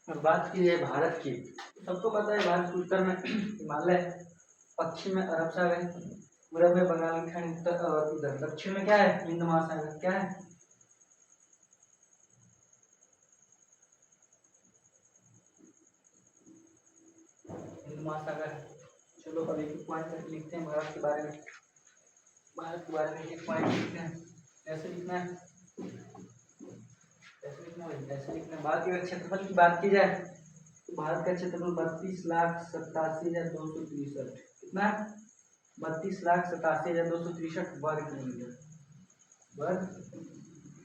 और बात की जाए भारत की, सबको पता है भारत के उत्तर में हिमालय, पश्चिम में अरब सागर, पूरब में बंगाल की खाड़ी, और इधर दक्षिण में क्या है, हिंद महासागर। क्या है? हिंद महासागर। चलो अब एक पॉइंट लिखते हैं भारत के बारे में। भारत के बारे में एक पॉइंट लिखते हैं। ऐसे लिखना है, ऐसे लिखना है, ऐसे लिखना है। भारत के क्षेत्रफल की बात की जाए तो भारत का क्षेत्रफल 32,87,263। कितना? 32,87,263 वर्ग किलोमीटर। वर्ग।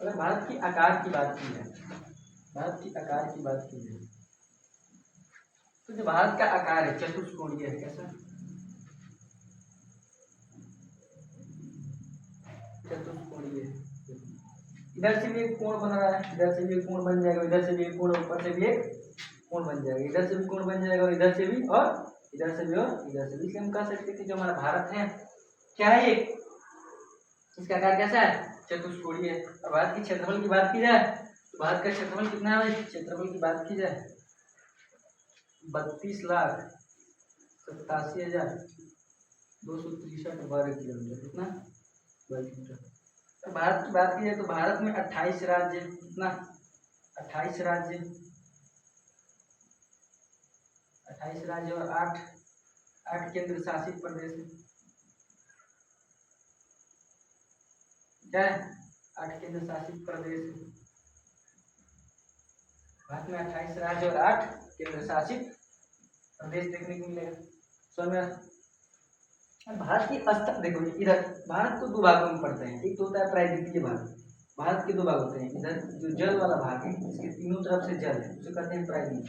अगर भारत की आकार की बात की जाए, भारत की आकार की बात की जाए तो जो भारत का आकार है चतुष्कोणीय है। कैसा? चतुष्कोणीय। इधर से भी एक कोण बन रहा है, इधर से भी एक कोण बन जाएगा, इधर से भी एक कोण, ऊपर से भी एक कोण बन जाएगा, इधर से भी कोण बन जाएगा, और इधर से भी, और इधर से भी, और इधर से भी। इसलिए हम कह सकते हैं कि जो हमारा भारत है क्या है, ये इसका आकार कैसा है, चतुष्कोणीय है। और भारत के क्षेत्रफल की बात की जाए तो भारत का क्षेत्रफल कितना है भाई? क्षेत्रफल की बात की जाए 32,87,263 वर्ग किलोमीटर। कितना? वर्ग किलोमीटर। भारत की बात की जाए तो भारत में 28 राज्य। कितना? 28 राज्य, 28 राज्य और 8 केंद्र शासित प्रदेश है। क्या है? 8 केंद्र शासित प्रदेश है। भारत में 28 राज्य और 8 केंद्र शासित प्रदेश देखने को मिलेगा। समझ? भारत की अस्तर, देखो इधर भारत को दो भागों में पढ़ते हैं। एक तो होता है प्रायद्वीपीय भाग। भारत के दो भाग होते हैं। इधर जो जल वाला भाग है, इसके तीनों तरफ से जल है, उसे कहते हैं प्रायद्वीप।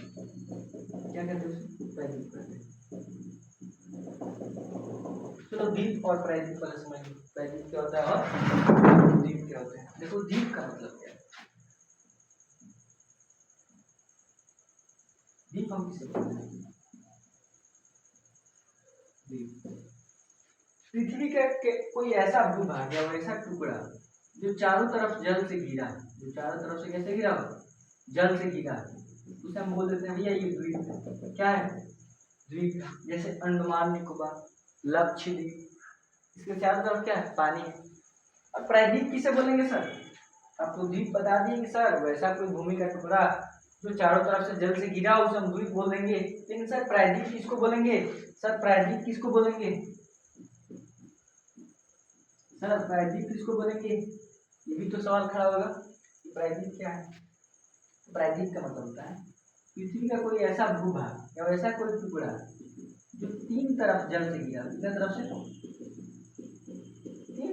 क्या कहते हैं उसे? प्रायद्वीप कहते हैं। चलो द्वीप और प्रायद्वीप वाला समझिए। प्रायद्वीप क्या होता है और द्वीप क्या होता है? देखो द्वीप का मतलब क्या है? द्वीप हम किसे बोलते हैं? द्वीप पृथ्वी का कोई ऐसा भूभाग या वैसा टुकड़ा जो चारों तरफ जल से घिरा है, जो चारों तरफ से कैसे घिरा हो? जल से घिरा है, उसे हम बोल देते हैं भैया ये द्वीप। क्या है? द्वीप। जैसे अंडमान निकोबार, लक्षद्वीप, इसके चारों तरफ क्या है? पानी है। और प्रायद्वीप किसे बोलेंगे सर? आपको द्वीप बता दिए कि सर वैसा कोई भूमि का टुकड़ा जो चारों तरफ से जल से घिरा हो उसे हम द्वीप बोल देंगे। लेकिन सर प्रायद्वीप किसको बोलेंगे? सर प्रायद्वीप किसको बोलेंगे? सर प्रायद्वीप किसको बोलेंगे? ये भी तो सवाल खड़ा होगा कि प्रायद्वीप क्या है। प्रायद्वीप का मतलब होता है पृथ्वी का कोई ऐसा भूभाग या वैसा कोई टुकड़ा जो तीन तरफ जल से घिरा, तीन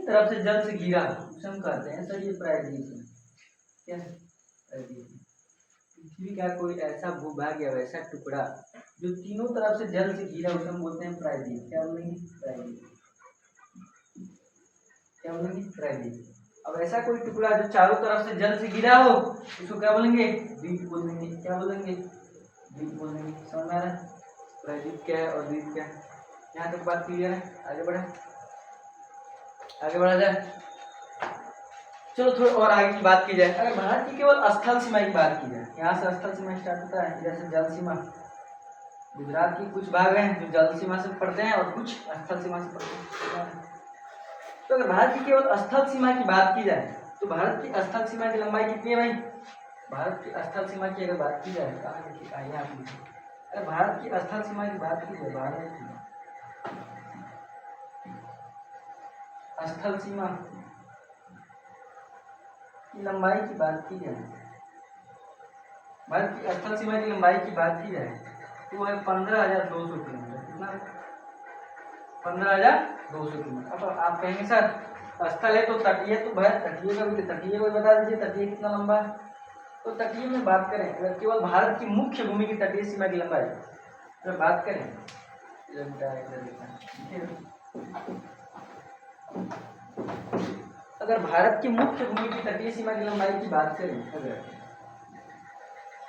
तरफ से जल से घिरा, उसे हम कहते हैं सर ये प्रायद्वीप है। क्या है? प्रायद्वीप। पृथ्वी का कोई ऐसा भूभाग या वैसा टुकड़ा जो तीनों तरफ से जल से घिरा, उसे हम बोलते हैं प्रायद्वीप। क्या बोलेंगे? प्रायद्वीप। क्या बोलेंगे? प्रायद्वीप। अब ऐसा कोई टुकड़ा जो चारों तरफ से जल से घिरा हो उसको क्या बोलेंगे? द्वीप बोलेंगे। क्या बोलेंगे? द्वीप बोलेंगे। समझ में आ रहा है प्रायद्वीप क्या है और द्वीप क्या है? यहाँ तक बात क्लियर है? आगे बढ़े, आगे बढ़ा जाए। चलो थोड़ा और आगे की बात की जाए। अगर भारत की केवल स्थल सीमा की बात की जाए, यहाँ से स्थल सीमा स्टार्ट होता है, इधर से जल सीमा। गुजरात की कुछ भाग हैं जो जल सीमा से पड़ते हैं और कुछ स्थल सीमा से पड़ते हैं। तो अगर भारत की केवल स्थल सीमा की बात की जाए तो भारत की स्थल सीमा की लंबाई कितनी है भाई? भारत की स्थल सीमा की अगर बात की जाए, कहाँ लिखी? यहाँ पे लिखी। अगर भारत की स्थल सीमा की बात की जाए, भारत की स्थल सीमा की लंबाई की बात की जाए, भारत की स्थल सीमा की लंबाई की बात की जाए तो वो है 15,200 किलोमीटर। कितना? 15,200 किलोमीटर। अब आप कहेंगे सर स्थल है तो तटीय, तो भाई तटीय का भी, तटीय को बता दीजिए तटीय कितना लंबा है। तो तटीय में बात करें, अगर केवल भारत की मुख्य भूमि की तटीय सीमा की लंबाई अगर बात करें, अगर भारत की मुख्य भूमि की तटीय सीमा की लंबाई की बात करें, अगर